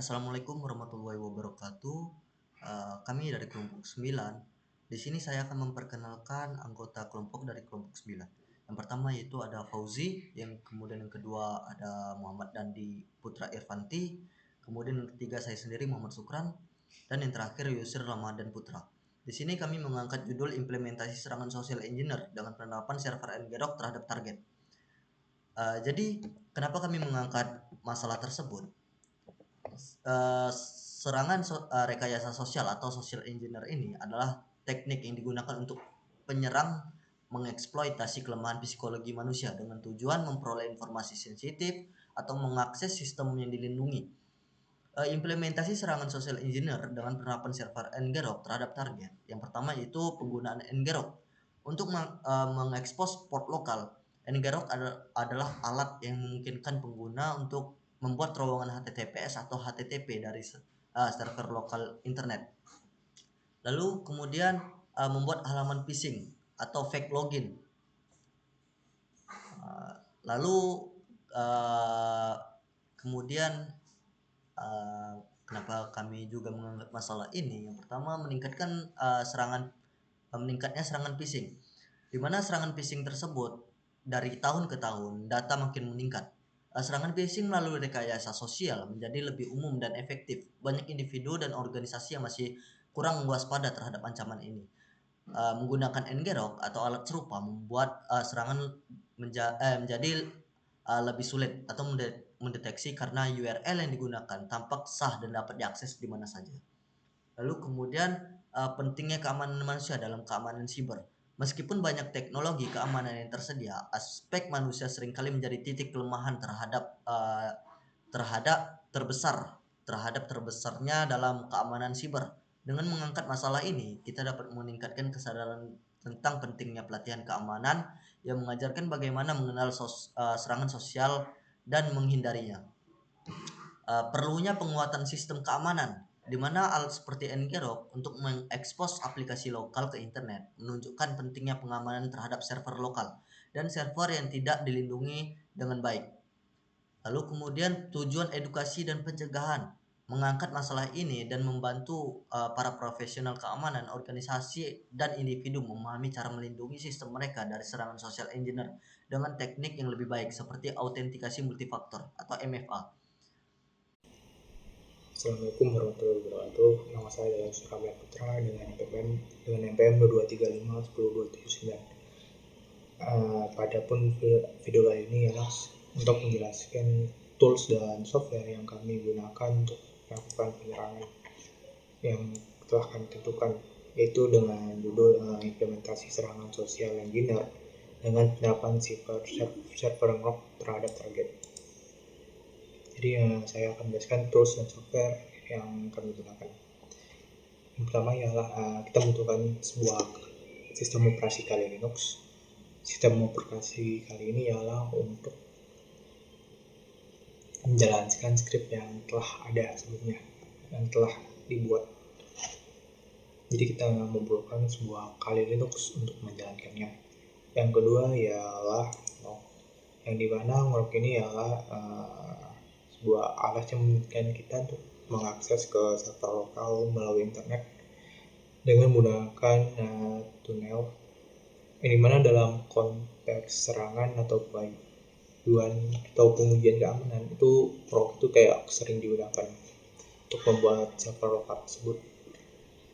Assalamualaikum warahmatullahi wabarakatuh. Kami dari kelompok 9. Di sini saya akan memperkenalkan anggota kelompok dari kelompok 9. Yang pertama yaitu ada Fauzi, kemudian yang kedua ada Muhammad Dandi Putra Irfanti, kemudian yang ketiga saya sendiri Muhammad Sukran, dan yang terakhir Yusir Ramadan Putra. Di sini kami mengangkat judul implementasi serangan social engineer dengan penerapan server ngrok terhadap target. Jadi kenapa kami mengangkat masalah tersebut? Serangan rekayasa sosial atau social engineer ini adalah teknik yang digunakan untuk penyerang mengeksploitasi kelemahan psikologi manusia dengan tujuan memperoleh informasi sensitif atau mengakses sistem yang dilindungi. Implementasi serangan social engineer dengan penerapan server ngrok terhadap target. Yang pertama yaitu penggunaan ngrok untuk mengekspos port lokal. Ngrok adalah alat yang memungkinkan pengguna untuk membuat terowongan HTTPS atau HTTP dari server lokal internet. Lalu kemudian membuat halaman phishing atau fake login. Lalu kemudian kenapa kami juga mengangkat masalah ini? Yang pertama meningkatnya serangan phishing, di mana serangan phishing tersebut dari tahun ke tahun data makin meningkat. Serangan phishing melalui rekayasa sosial menjadi lebih umum dan efektif. Banyak individu dan organisasi yang masih kurang waspada terhadap ancaman ini. Menggunakan ngrok atau alat serupa membuat serangan menjadi lebih sulit atau mendeteksi karena URL yang digunakan tampak sah dan dapat diakses di mana saja. Lalu kemudian pentingnya keamanan manusia dalam keamanan siber. Meskipun banyak teknologi keamanan yang tersedia, aspek manusia seringkali menjadi titik kelemahan terhadap terbesarnya dalam keamanan siber. Dengan mengangkat masalah ini, kita dapat meningkatkan kesadaran tentang pentingnya pelatihan keamanan yang mengajarkan bagaimana mengenal serangan sosial dan menghindarinya. Perlunya penguatan sistem keamanan, di mana alat seperti ngrok untuk mengekspos aplikasi lokal ke internet menunjukkan pentingnya pengamanan terhadap server lokal dan server yang tidak dilindungi dengan baik. Lalu kemudian tujuan edukasi dan pencegahan, mengangkat masalah ini dan membantu para profesional keamanan, organisasi dan individu memahami cara melindungi sistem mereka dari serangan social engineer dengan teknik yang lebih baik seperti autentikasi multifaktor atau MFA. Assalamualaikum warahmatullahi wabarakatuh. Nama saya adalah Yusir Ramadan Putra dengan NPM 2235 Pada pun video kali ini ialah untuk menjelaskan tools dan software yang kami gunakan untuk melakukan penyerangan yang telah kami tentukan, yaitu dengan judul implementasi serangan sosial engineer dengan penerapan server ngrok terhadap target. Jadi saya akan menjelaskan tools dan software yang kami gunakan. Yang pertama ialah kita membutuhkan sebuah sistem operasi kali Linux. Sistem operasi kali ini ialah untuk menjalankan script yang telah ada sebelumnya, yang telah dibuat. Jadi kita membutuhkan sebuah kali Linux untuk menjalankannya. Yang kedua ialah ngrok, yang dimana ngrok ini ialah sebuah alat yang memungkinkan kita untuk mengakses ke server lokal melalui internet dengan menggunakan tunnel, yang dimana dalam konteks serangan atau pengaduan atau pengujian keamanan itu ngrok itu kayak sering digunakan untuk membuat server lokal tersebut.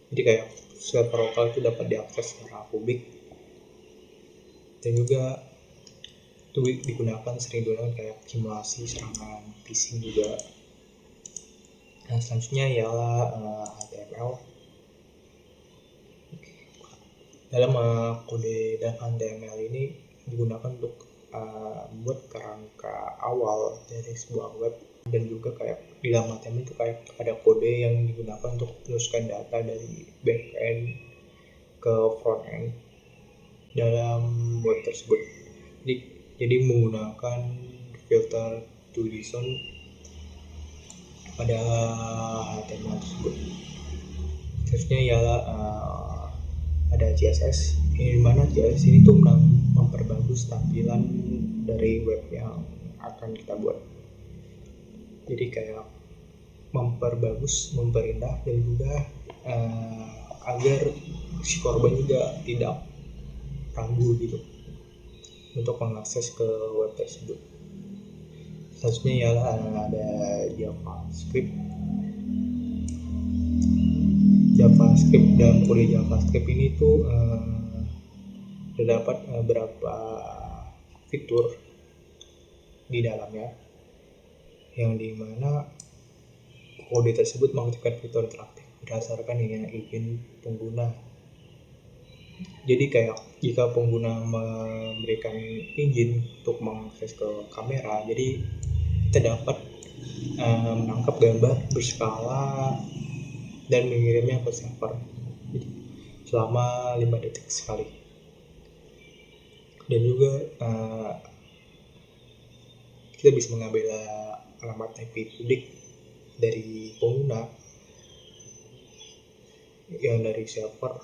Jadi kayak server lokal itu dapat diakses secara publik, dan juga itu sering digunakan kayak simulasi serangan phishing juga. Nah, selanjutnya ialah HTML. Dalam kode dan HTML ini digunakan untuk membuat kerangka awal dari sebuah web, dan juga kayak di dalam HTML itu kayak ada kode yang digunakan untuk meneruskan data dari backend ke frontend dalam web tersebut. Jadi menggunakan filter to JSON pada HTML tersebut. Selanjutnya ialah ada CSS, di mana CSS ini tuh memperbagus tampilan dari web yang akan kita buat. Jadi kayak memperbagus, memperindah, dan juga agar si korban juga tidak ragu gitu untuk mengakses ke web tersebut. Selanjutnya ialah ada JavaScript. Dalam kode JavaScript ini tuh terdapat beberapa fitur di dalamnya yang dimana kode tersebut mengaktifkan fitur interaktif berdasarkan izin pengguna. Jadi kayak jika pengguna memberikan izin untuk mengakses ke kamera, jadi kita dapat menangkap gambar berskala dan mengirimnya ke server selama 5 detik sekali. Dan juga kita bisa mengambil alamat IP publik dari pengguna yang dari server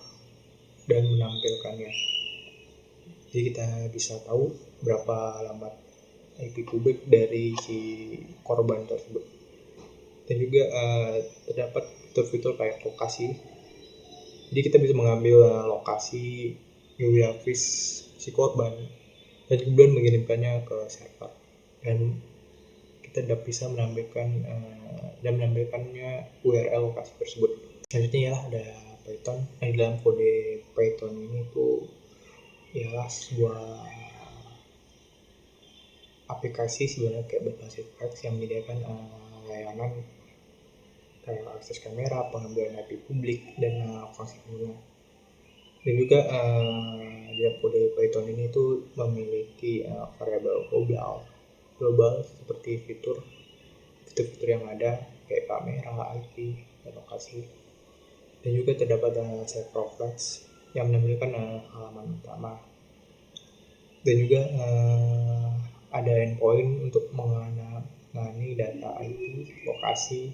dan menampilkannya. Jadi kita bisa tahu berapa alamat IP publik dari si korban tersebut. Dan juga terdapat fitur-fitur kayak lokasi. Jadi kita bisa mengambil lokasi geografis si korban dan kemudian mengirimkannya ke server. Dan kita dapat bisa menampilkannya URL lokasi tersebut. Selanjutnya ya ada Python. Nah, di dalam kode Python ini tuh ialah sebuah aplikasi sebenarnya kayak berbasis X yang menyediakan layanan kayak akses kamera, pengambilan IP publik, dan fungsi pengguna. Dan juga di kode Python ini tuh memiliki variabel global seperti fitur yang ada kayak kamera, IP, dan lokasi. Dan juga terdapat set profiles yang menampilkan halaman utama. Dan juga ada endpoint untuk mengenai data IP, lokasi,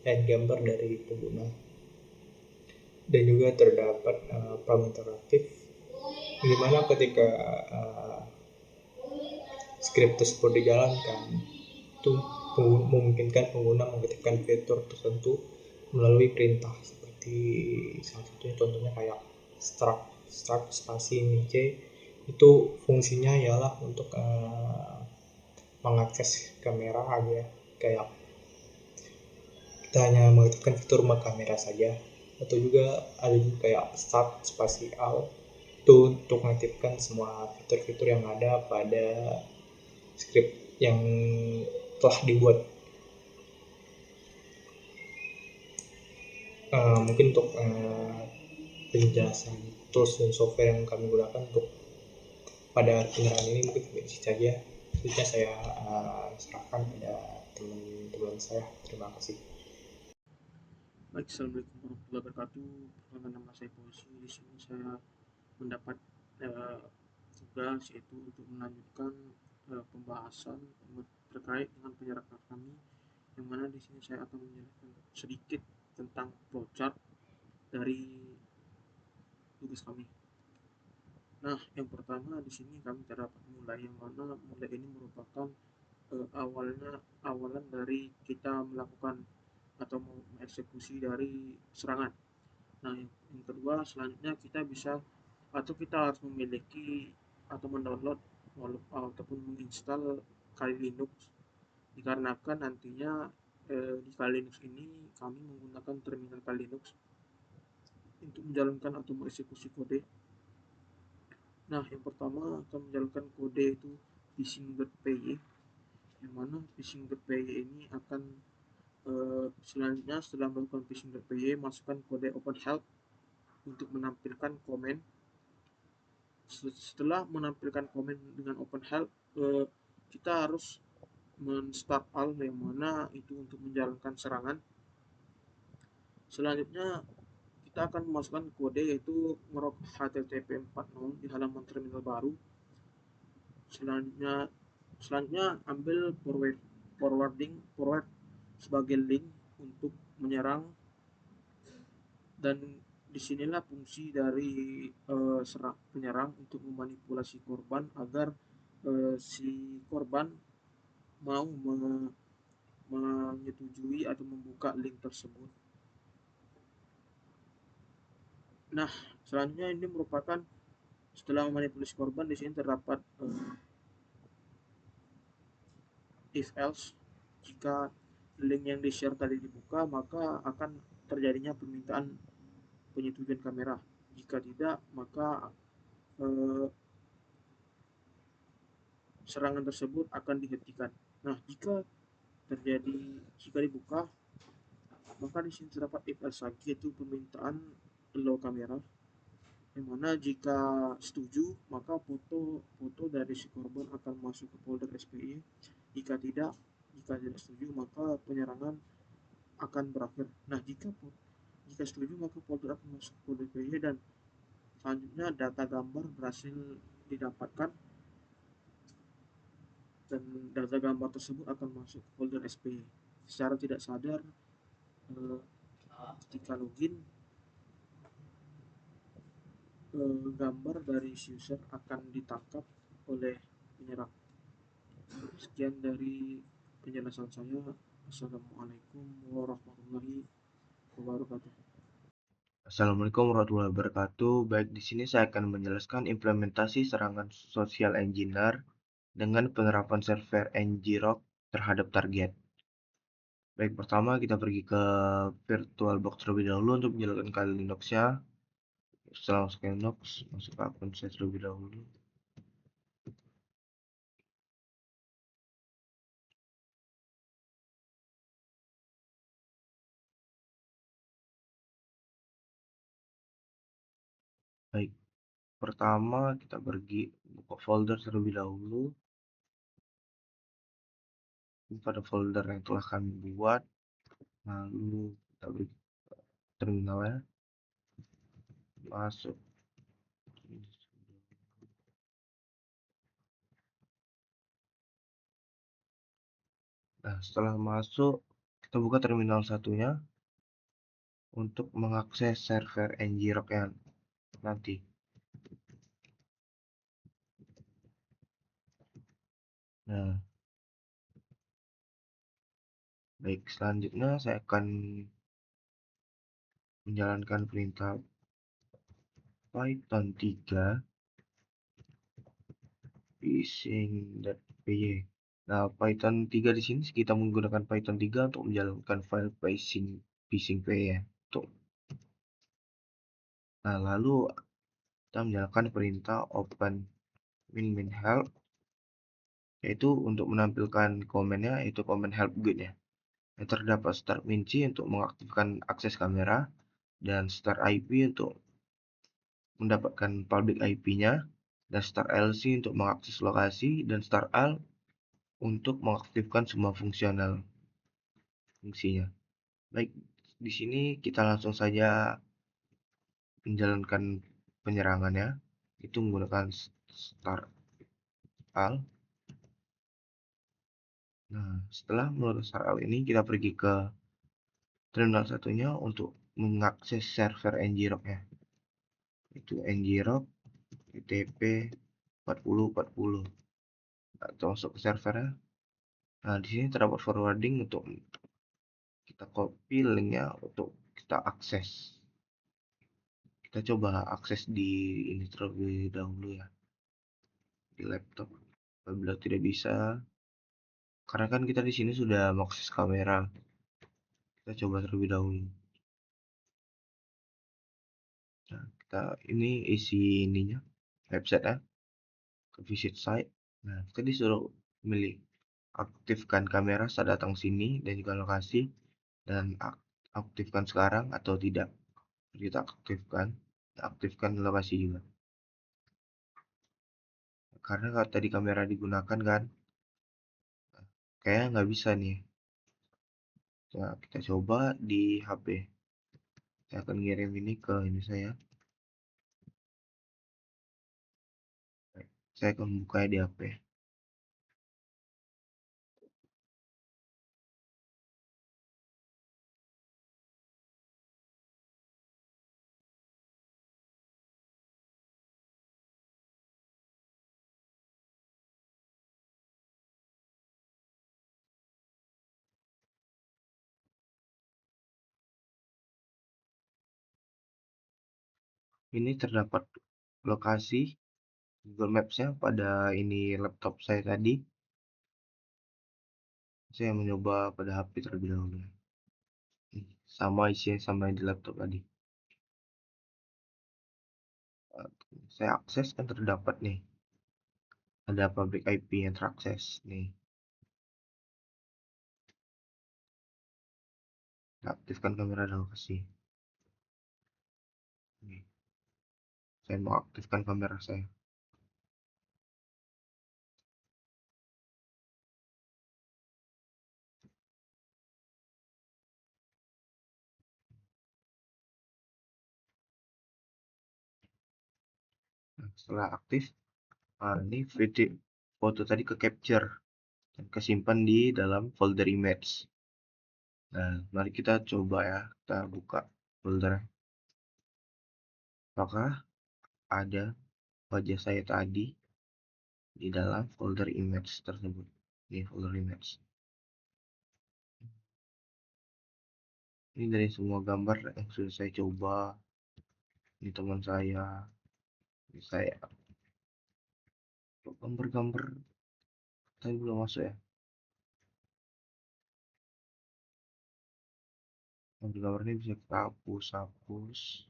dan gambar dari pengguna. Dan juga terdapat prompt interaktif di mana ketika script tersebut dijalankan itu memungkinkan pengguna mengetikkan fitur tertentu melalui perintah seperti salah satunya contohnya kayak start spasi minc. Itu fungsinya ialah untuk mengakses kamera aja, kayak kita hanya mengetikkan fitur kamera saja. Atau juga ada juga kayak start spasi alt itu untuk mengaktifkan semua fitur-fitur yang ada pada script yang telah dibuat. Mungkin untuk penjelasan tools dan software yang kami gunakan untuk pada penyerahan ini mungkin sampai di saja. Selanjutnya saya serahkan pada teman-teman saya. Terima kasih. Baik, assalamualaikum warahmatullahi wabarakatuh. Perkenalkan, nama saya Fauzi. Di sini saya mendapat tugas yaitu untuk melanjutkan pembahasan terkait dengan penyerahan kami, yang mana di sini saya akan menjelaskan sedikit tentang flowchart dari tugas kami. Nah, yang pertama di sini kami terdapat mulai, yang mana mulai ini merupakan awalan dari kita melakukan atau mengeksekusi dari serangan. Nah, yang kedua selanjutnya kita bisa atau kita harus memiliki atau mendownload ataupun menginstal Kali Linux, dikarenakan nantinya di Kali Linux ini kami menggunakan terminal Kali Linux untuk menjalankan atau mengeksekusi kode. Nah, yang pertama akan menjalankan kode itu phishing.py, yang mana phishing.py ini akan selanjutnya setelah melakukan phishing.py masukkan kode open help untuk menampilkan komen. Setelah menampilkan komen dengan open help, kita harus men-start all, yang mana itu untuk menjalankan serangan. Selanjutnya kita akan memasukkan kode yaitu ngrok http 40 di halaman terminal baru. Selanjutnya ambil forward sebagai link untuk menyerang, dan disinilah fungsi dari penyerang untuk memanipulasi korban agar si korban mau menyetujui atau membuka link tersebut. Nah, selanjutnya ini merupakan setelah memanipulasi korban, di sini terdapat if else. Jika link yang di-share tadi dibuka, maka akan terjadinya permintaan penyetujuan kamera. Jika tidak, maka eh, serangan tersebut akan dihentikan. Nah, jika dibuka, maka di sini terdapat if else lagi, yaitu permintaan allow kamera, yang mana jika setuju maka foto dari si korban akan masuk ke folder SPI. Jika tidak setuju maka penyerangan akan berakhir. Nah, jika setuju maka folder akan masuk ke folder SPI, dan selanjutnya data gambar berhasil didapatkan, dan data gambar tersebut akan masuk ke folder SPI. Secara tidak sadar, ketika login, gambar dari user akan ditangkap oleh penyerang. Sekian dari penjelasan saya. Assalamualaikum warahmatullahi wabarakatuh. Assalamualaikum warahmatullahi wabarakatuh. Baik, di sini saya akan menjelaskan implementasi serangan social engineer dengan penerapan server ngrok terhadap target. Baik, pertama kita pergi ke VirtualBox terlebih dahulu untuk menjalankan kali Linux-nya. Setelah masuk ke Linux, masuk ke akun saya terlebih dahulu. Baik, pertama kita pergi buka folder terlebih dahulu. Ini pada folder yang telah kami buat. Lalu kita beri terminalnya, masuk. Nah, setelah masuk, kita buka terminal satunya untuk mengakses server ngrok yang nanti. Nah, baik, selanjutnya saya akan menjalankan perintah Python 3 phishing.py. Nah, Python 3 di sini kita menggunakan Python 3 untuk menjalankan file phishing.py ya. Nah, lalu kita menjalankan perintah open min help, yaitu untuk menampilkan komennya, yaitu komen help good ya. Yang terdapat start minc untuk mengaktifkan akses kamera, dan start IP untuk mendapatkan public IP-nya, dan start LC untuk mengakses lokasi, dan start all untuk mengaktifkan semua fungsinya. Baik, di sini kita langsung saja menjalankan penyerangannya, itu menggunakan start all. Nah, setelah melakukan start all ini, kita pergi ke terminal satunya untuk mengakses server ngrok ya, itu ngrok TP 4040 atau masuk ke servernya. Nah, di sini terdapat forwarding untuk kita copy linknya untuk kita akses. Kita coba akses di ini terlebih dahulu ya, di laptop. Apabila tidak bisa, karena kan kita di sini sudah mengakses kamera, kita coba terlebih dahulu. Nah, kita ini isi ininya website ya, ke visit site. Nah, kita disuruh milih aktifkan kamera saat datang sini dan juga lokasi, dan aktifkan sekarang atau tidak. Kita aktifkan lokasi juga, karena kalau tadi kamera digunakan kan kayaknya nggak bisa nih. Nah, kita coba di HP. Saya akan ngirim ini ke ini saya. Saya akan buka di HP. Ini terdapat lokasi Google Maps-nya pada ini laptop saya tadi. Saya mencoba pada HP terlebih dahulu. Sama isinya sama yang di laptop tadi. Saya akses kan terdapat nih. Ada public IP yang terakses nih. Aktifkan kamera dan lokasi. Nih. Saya mau aktifkan kamera saya. Nah, setelah aktif, ini video foto tadi ke capture dan kesimpan di dalam folder image. Nah, mari kita coba ya, kita buka folder. Apakah ada wajah saya tadi di dalam folder image tersebut? Ini folder image. Ini dari semua gambar yang sudah saya coba. Ini teman saya, ini saya. Gambar-gambar tadi belum masuk ya. Gambar ini bisa kita hapus.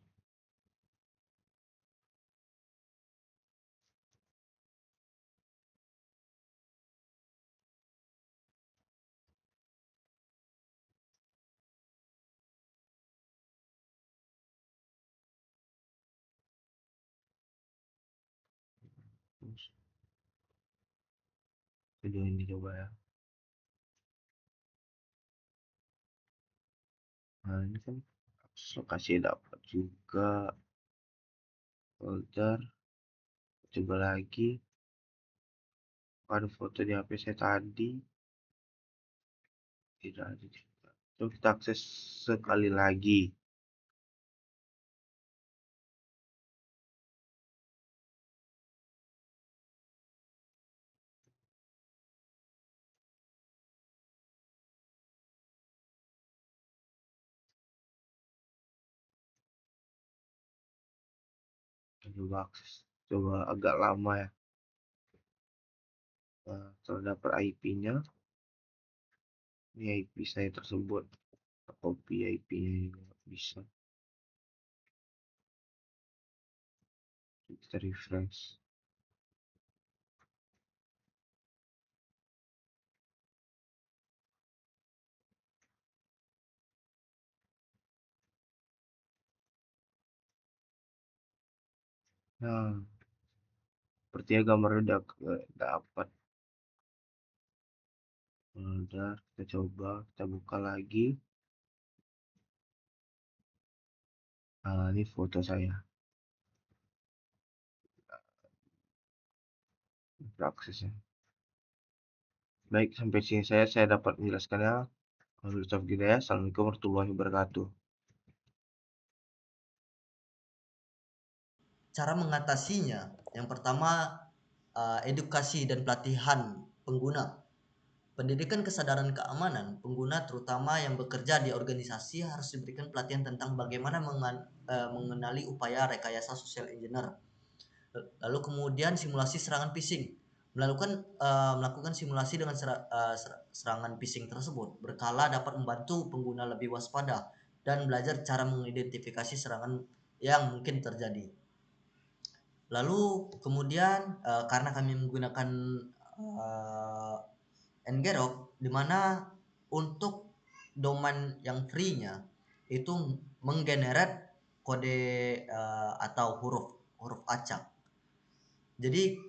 Video ini coba ya. Nah, ini kan lokasi dapat juga folder. Coba lagi. Ada foto di HP saya tadi. Tidak ada juga. Coba kita akses sekali lagi. Coba akses. Coba agak lama ya. Nah, setelah dapat IP-nya. Ini IP saya tersebut. Copy IP-nya juga bisa. Kita refresh. Nah, sepertinya gambarnya udah dapat. Udah, kita coba, kita buka lagi. Nah, ini foto saya. Aksesnya. Baik, sampai sini saya dapat menjelaskannya. Assalamualaikum warahmatullahi wabarakatuh. Cara mengatasinya, yang pertama edukasi dan pelatihan pengguna. Pendidikan kesadaran keamanan pengguna terutama yang bekerja di organisasi harus diberikan pelatihan tentang bagaimana mengenali upaya rekayasa social engineer. Lalu kemudian simulasi serangan phishing. Melakukan simulasi dengan serangan phishing tersebut berkala dapat membantu pengguna lebih waspada dan belajar cara mengidentifikasi serangan yang mungkin terjadi. Lalu kemudian karena kami menggunakan Ngrok, di mana untuk domain yang free-nya itu menggenerate kode atau huruf acak. Jadi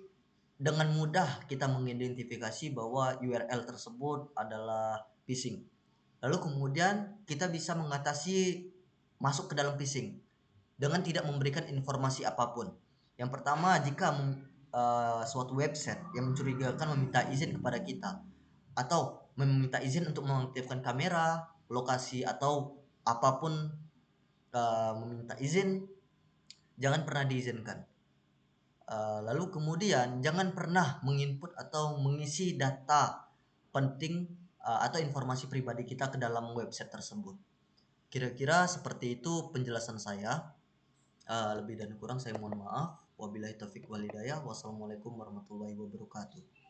dengan mudah kita mengidentifikasi bahwa URL tersebut adalah phishing. Lalu kemudian kita bisa mengatasi masuk ke dalam phishing dengan tidak memberikan informasi apapun. Yang pertama, jika suatu website yang mencurigakan meminta izin kepada kita atau meminta izin untuk mengaktifkan kamera, lokasi atau apapun meminta izin, jangan pernah diizinkan. Lalu kemudian jangan pernah menginput atau mengisi data penting atau informasi pribadi kita ke dalam website tersebut. Kira-kira seperti itu penjelasan saya. Lebih dan kurang saya mohon maaf. Wabillahi taufik wal hidayah. Wassalamualaikum warahmatullahi wabarakatuh.